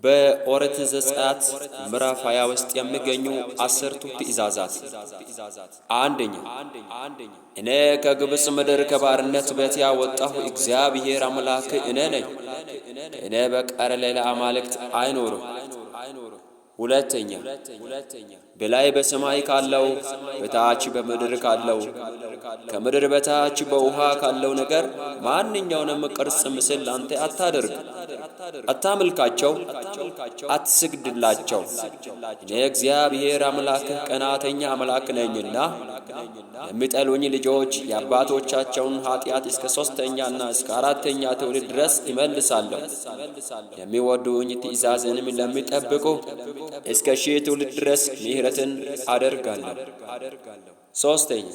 በኦሪት ዘጸአት ምዕራፍ 20 ውስጥ የሚገኙ 10ቱ ትእዛዛት። አንደኛ፣ እኔ ከግብጽ ምድር ከባርነት ቤት ያወጣሁ እግዚአብሔር አምላክ እኔ ነኝ። ከእኔ በቀር ሌላ አማልክት አይኖርም። ሁለተኛ፣ በላይ በሰማይ ካለው በታች በምድር ካለው ከምድር በታች በውሃ ካለው ነገር ማንኛውንም ቅርጽ ምስል አንተ አታደርግ፣ አታምልካቸው፣ አትስግድላቸው። እኔ እግዚአብሔር አምላክህ ቀናተኛ አምላክ ነኝና የሚጠሉኝ ልጆች የአባቶቻቸውን ኃጢአት እስከ 3ኛና እስከ 4ኛ ትውልድ ድረስ ይመልሳለሁ። የሚወዱኝ ትእዛዝንም ለሚጠብቁ እስከ 1000 ትውልድ ድረስ ምሕረትን አደርጋለሁ። ሶስተኛ፣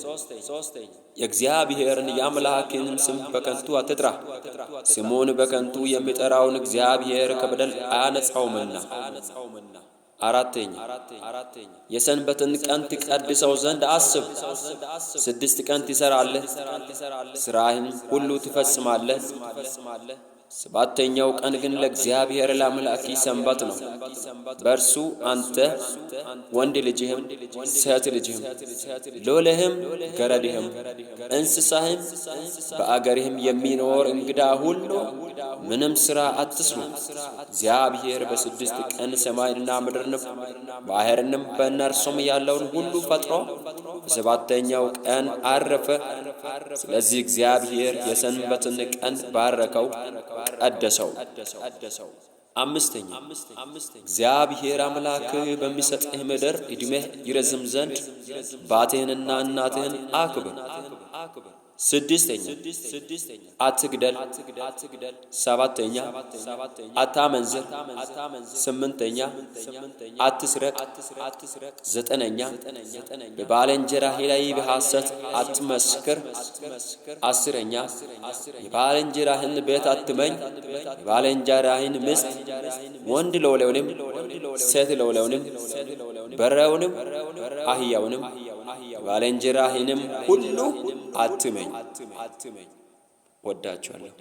የእግዚአብሔርን የአምላክን ስም በከንቱ አትጥራ። ስሙን በከንቱ የሚጠራውን እግዚአብሔር ከበደል አያነጻውምና። አራተኛ፣ የሰንበትን ቀን ትቀድሰው ዘንድ አስብ። 6 ቀን ትሰራለህ፣ ሥራህን ሁሉ ትፈጽማለህ። 7ኛው ቀን ግን ለእግዚአብሔር ለአምላክ ሰንበት ነው። በእርሱ አንተ ወንድ ልጅህም ሴት ልጅህም ሎሌህም ገረድህም እንስሳህም በአገርህም የሚኖር እንግዳ ሁሉ ምንም ሥራ አትስሩ። እግዚአብሔር በ6 ቀን ሰማይንና ምድርን ባሕርንም በእነርሱም ያለውን ሁሉ ፈጥሮ በ7ኛው ቀን አረፈ። ስለዚህ እግዚአብሔር የሰንበትን ቀን ባረከው፣ ቀደሰው። አምስተኛ፣ እግዚአብሔር አምላክ በሚሰጥህ ምድር ዕድሜህ ይረዝም ዘንድ አባትህንና እናትህን አክብር። 6ኛ፣ አትግደል። 7ኛ፣ አታመንዝር። 8ኛ፣ አትስረቅ። 9ኛ፣ በባልንጀራህ ላይ በሐሰት አትመስክር። 10ኛ፣ የባልንጀራህን ቤት አትመኝ። የባልንጀራህን ሚስት ወንድ ሎሌውንም ሴት ሎሌውንም በሬውንም አህያውንም የባልንጀራህንም ሁሉ አትመኝ። ወዳችኋለሁ።